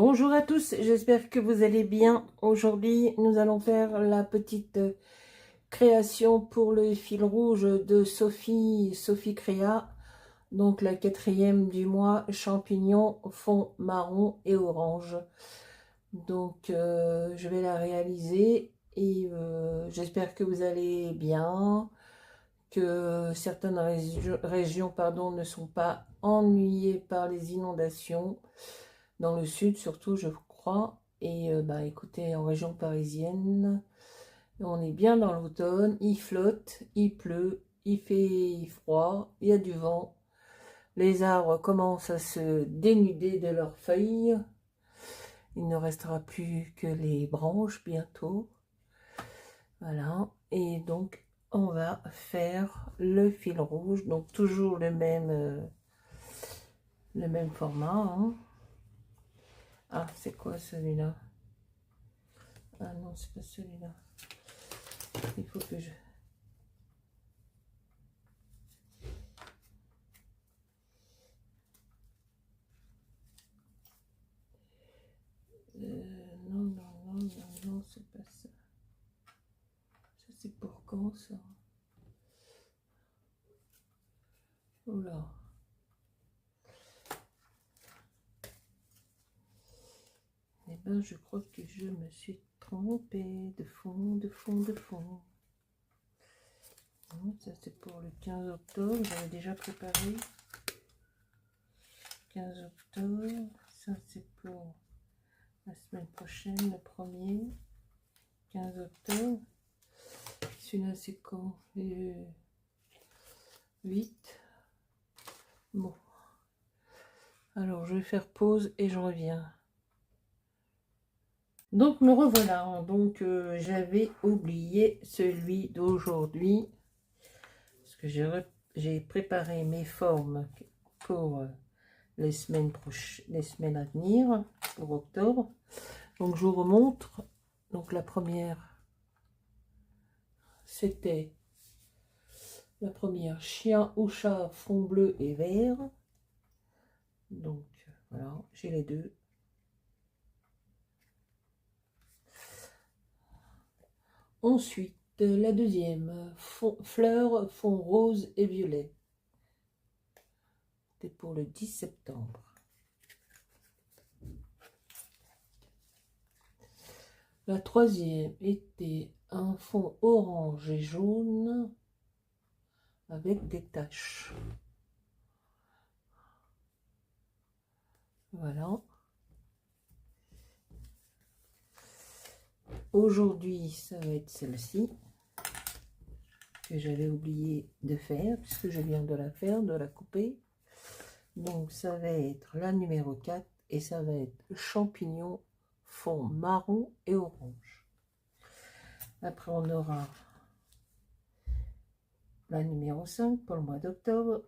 Bonjour à tous, j'espère que vous allez bien. Aujourd'hui, nous allons faire la petite création pour le fil rouge de Sophie Créa. Donc la 4e du mois, champignons, fond marron et orange. Donc je vais la réaliser et j'espère que vous allez bien, que certaines régions ne sont pas ennuyées par les inondations. Dans le sud surtout, je crois. Et écoutez, en région parisienne, on est bien dans l'automne, il flotte, il pleut, il fait froid, il y a du vent. Les arbres commencent à se dénuder de leurs feuilles. Il ne restera plus que les branches bientôt. Voilà. Et donc, on va faire le fil rouge. Donc, toujours le même format. Hein. Ah, c'est quoi celui-là? Ah non, c'est pas celui-là. Il faut que je... non, c'est pas ça. Ça, c'est pour quand, ça? Oula. Eh ben, je crois que je me suis trompée de fond. Non, ça, c'est pour le 15 octobre. J'avais déjà préparé. 15 octobre. Ça, c'est pour la semaine prochaine, le 1er. 15 octobre. Celui-là, c'est quand? Le 8. Bon. Alors, je vais faire pause et je reviens. Donc, me revoilà. Donc, j'avais oublié celui d'aujourd'hui. Parce que j'ai préparé mes formes pour les semaines à venir, pour octobre. Donc, je vous remontre. Donc, la première, c'était la première chien ou chat fond bleu et vert. Donc, voilà, j'ai les deux. Ensuite, la deuxième, fleurs, fond rose et violet. C'était pour le 10 septembre. La troisième était un fond orange et jaune avec des taches. Voilà. Aujourd'hui, ça va être celle-ci que j'avais oublié de faire puisque je viens de la faire, de la couper. Donc, ça va être la numéro 4 et ça va être champignon, fond marron et orange. Après, on aura la numéro 5 pour le mois d'octobre.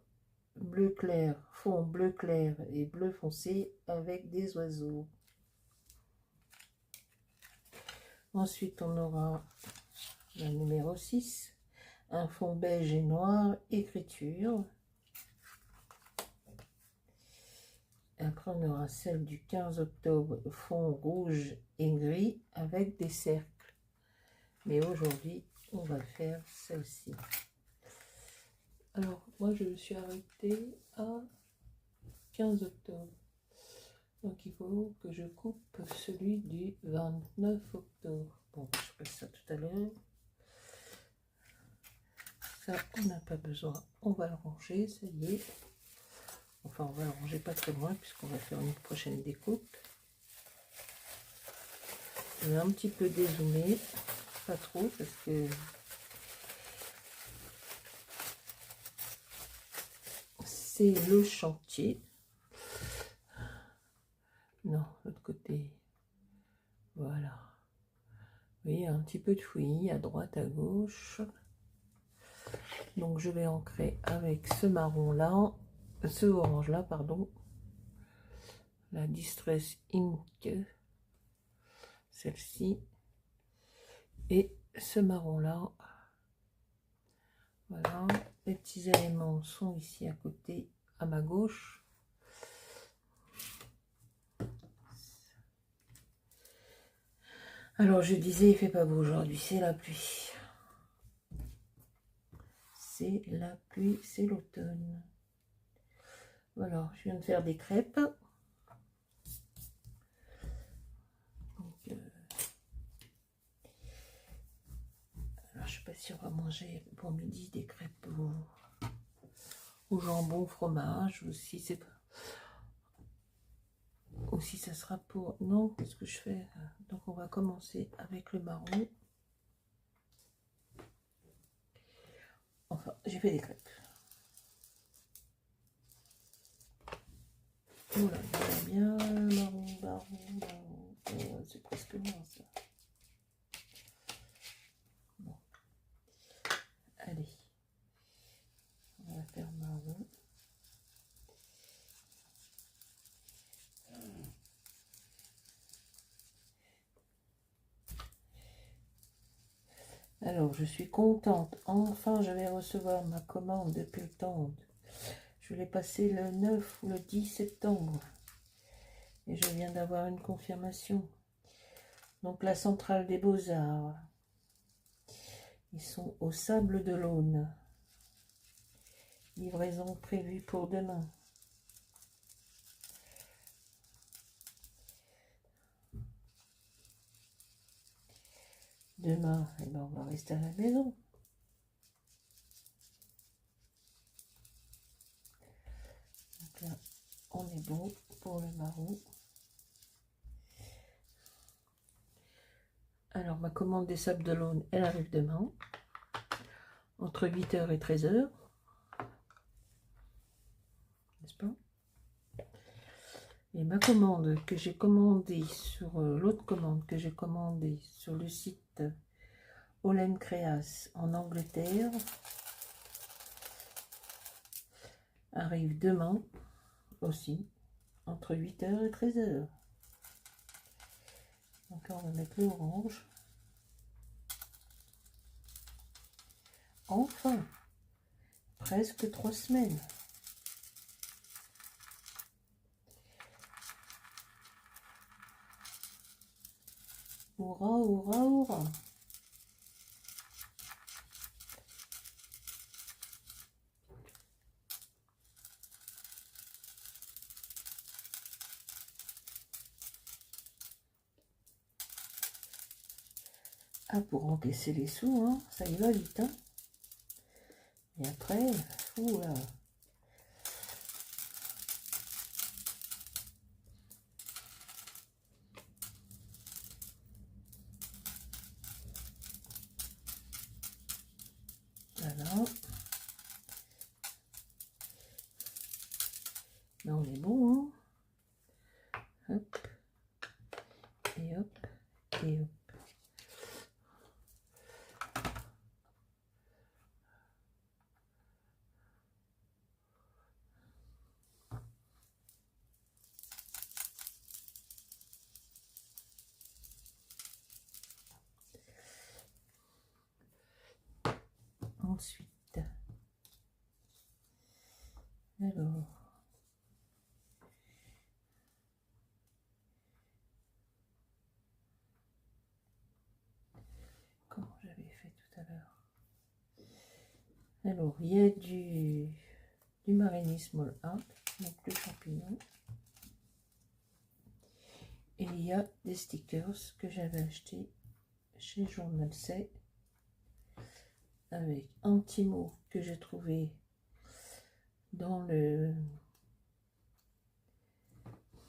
Bleu clair, fond bleu clair et bleu foncé avec des oiseaux. Ensuite, on aura la numéro 6, un fond beige et noir, écriture. Après, on aura celle du 15 octobre, fond rouge et gris avec des cercles. Mais aujourd'hui, on va faire celle-ci. Alors, moi, je me suis arrêtée à 15 octobre. Donc, il faut que je coupe celui du 29 octobre. Bon, je ferai ça tout à l'heure. Ça, on n'a pas besoin. On va le ranger, ça y est. Enfin, on va le ranger pas très loin puisqu'on va faire une prochaine découpe. Je vais un petit peu dézoomer. Pas trop parce que... c'est le chantier. Non, l'autre côté. Voilà. Vous voyez, un petit peu de fouillis à droite, à gauche. Donc, je vais ancrer avec ce marron-là, ce orange-là, pardon. La Distress Ink. Celle-ci. Et ce marron-là. Voilà. Les petits éléments sont ici à côté, à ma gauche. Alors je disais, il fait pas beau aujourd'hui, c'est la pluie. C'est la pluie, c'est l'automne. Voilà, je viens de faire des crêpes. Donc, alors je sais pas si on va manger pour midi des crêpes au jambon, fromage, ou si c'est pas. Ou si ça sera pour... Non, qu'est-ce que je fais? Donc on va commencer avec le marron. Enfin, j'ai fait des crêpes. Voilà, bien, marron, marron. Oh, c'est presque moins ça. Bon. Allez. On va faire marron. Alors, je suis contente. Enfin, je vais recevoir ma commande depuis le temps. Je l'ai passé le 9 ou le 10 septembre. Et je viens d'avoir une confirmation. Donc, la centrale des Beaux-Arts. Ils sont au Sable de l'Aune. Livraison prévue pour demain. Demain, eh ben, on va rester à la maison. Donc là, on est bon pour le marron. Alors, ma commande des Sables de l'Aune, elle arrive demain, entre 8h et 13h. N'est-ce pas? Et ma commande que j'ai commandée sur l'autre commande que j'ai commandée sur le site Holland Creas en Angleterre arrive demain aussi entre 8h et 13h. Donc là on va mettre l'orange. Enfin, presque 3 semaines. Hurrah, hurrah, hurrah. Ah, pour encaisser les sous, hein, ça y va vite. Hein. Et après, fou là. Voilà. Là, on est bon. Hein. Hop. Et hop. Et hop. Ensuite, alors, comment j'avais fait tout à l'heure? Alors, il y a du Marigny Small Art, donc le champignon. Et il y a des stickers que j'avais achetés chez Journal C avec un petit mot que j'ai trouvé dans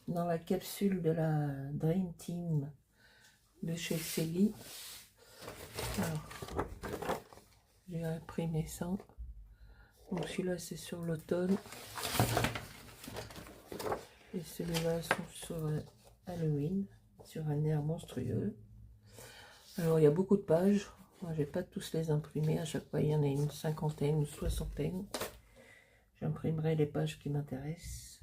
la capsule de la Dream Team de chez Célie. Alors, j'ai imprimé ça. Donc celui-là c'est sur l'automne. Et celui-là sont sur Halloween, sur un air monstrueux. Alors il y a beaucoup de pages. Moi je vais pas tous les imprimer. À chaque fois il y en a une cinquantaine ou soixantaine. J'imprimerai les pages qui m'intéressent.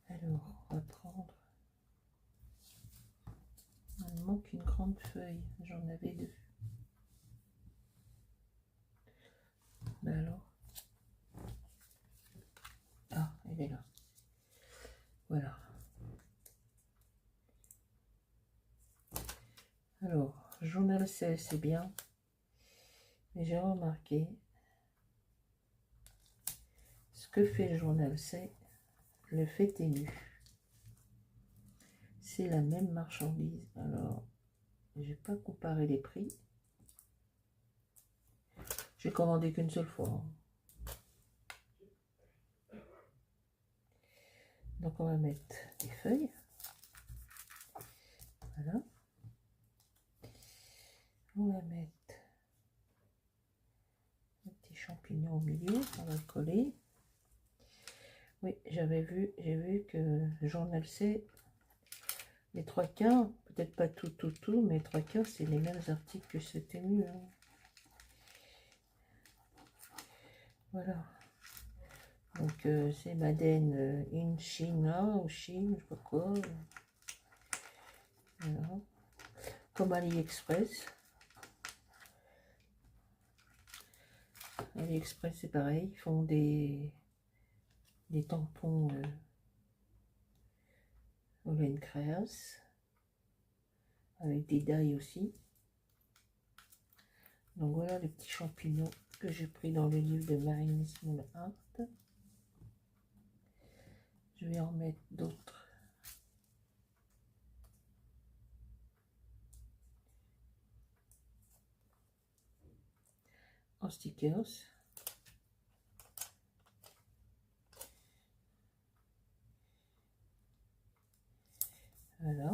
Alors, on va prendre... Il me manque une grande feuille. J'en avais 2. Ben alors... Ah, elle est là. Voilà. journal C, c'est bien. Mais j'ai remarqué, ce que fait le journal C, le fait est nu. C'est la même marchandise. Alors, je vais pas comparer les prix. J'ai commandé qu'une seule fois. Hein. Donc on va mettre des feuilles. Voilà. On va mettre un petit champignon au milieu. On va le coller. Oui, j'ai vu que le journal C, les 3/4, peut-être pas tout, mais 3/4, c'est les mêmes articles que c'était mieux. Hein. Voilà. Donc c'est Madeleine in China ou Chine, je sais pas quoi. Voilà. Comme AliExpress. AliExpress c'est pareil, ils font des tampons Olen Creas avec des die aussi. Donc voilà les petits champignons que j'ai pris dans le livre de Marine Small Art. Je vais en mettre d'autres. En stickers. Voilà.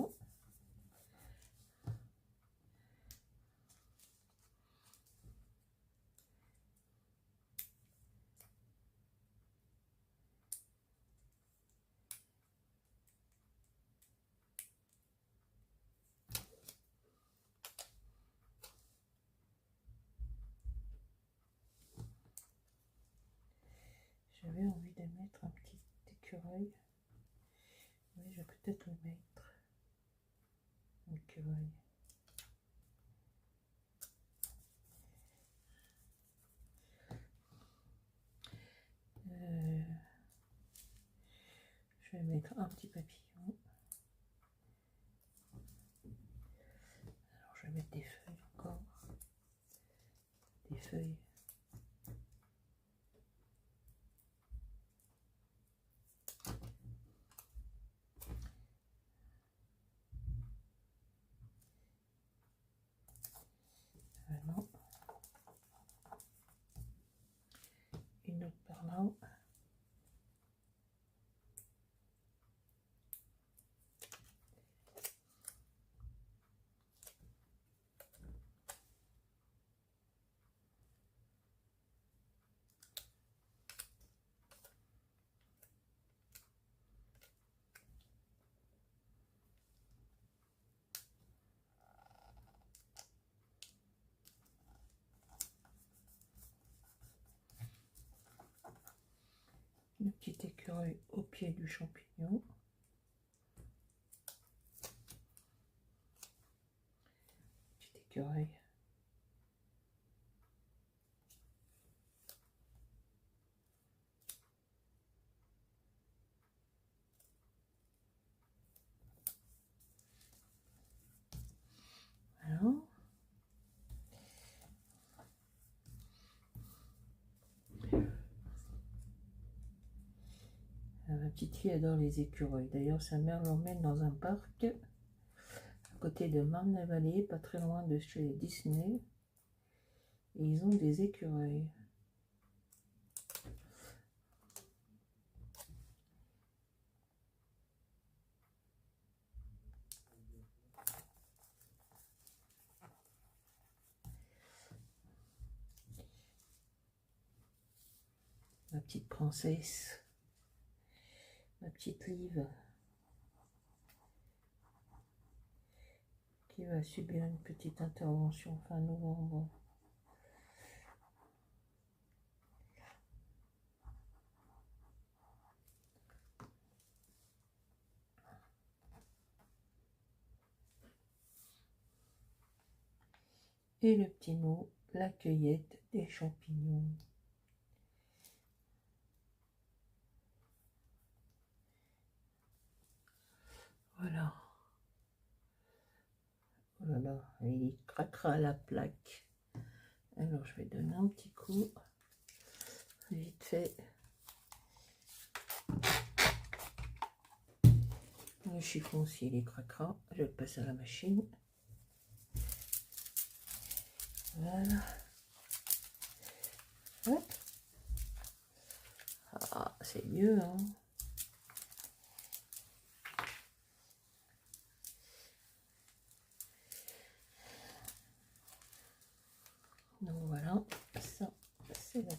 J'avais envie de mettre un petit écureuil. Oui, je vais peut-être le mettre. Un écureuil. Je vais mettre un petit papillon. Alors je vais mettre des feuilles encore. Des feuilles. Voilà. Une autre par là. Le petit écureuil au pied du champignon. Petit écureuil. Voilà. Ma petite fille adore les écureuils. D'ailleurs, sa mère l'emmène dans un parc à côté de Marne-la-Vallée, pas très loin de chez Disney. Et ils ont des écureuils. Ma petite princesse. Ma petite Liv. Qui va subir une petite intervention fin novembre. Et le petit mot, la cueillette des champignons. Voilà. là là, il craquera à la plaque. Alors je vais donner un petit coup, vite fait. Le chiffon s'il il craquera, je le passe à la machine. Voilà. Ouais. Ah, c'est mieux, hein. Donc voilà, ça c'est la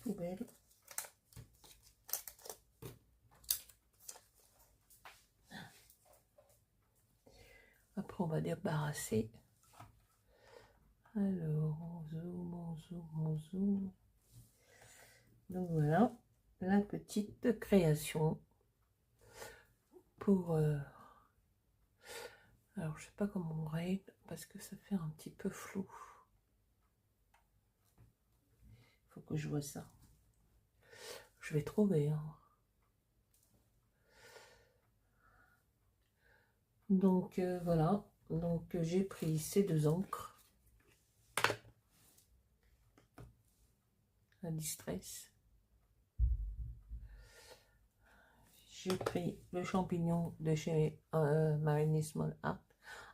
poubelle. Après on va débarrasser. Alors on zoome, on zoome, on zoome. Donc voilà la petite création pour alors je sais pas comment on règle parce que ça fait un petit peu flou. Faut que je vois ça. Je vais trouver, hein. Donc voilà, donc j'ai pris ces deux encres à distress. J'ai pris le champignon de chez Marine Small Art,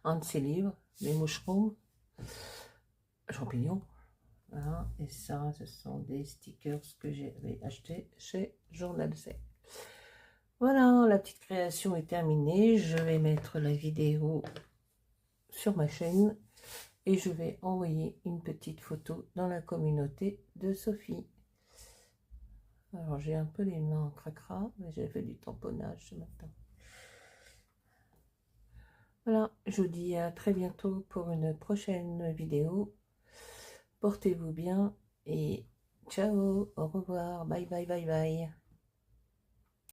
un de ses livres, les moucherons, champignons. Voilà, et ça, ce sont des stickers que j'avais acheté chez Journal C. Voilà, la petite création est terminée. Je vais mettre la vidéo sur ma chaîne et je vais envoyer une petite photo dans la communauté de Sophie. Alors j'ai un peu les mains en cracra, mais j'ai fait du tamponnage ce matin. Voilà, je vous dis à très bientôt pour une prochaine vidéo. Portez-vous bien et ciao, au revoir, bye bye bye bye.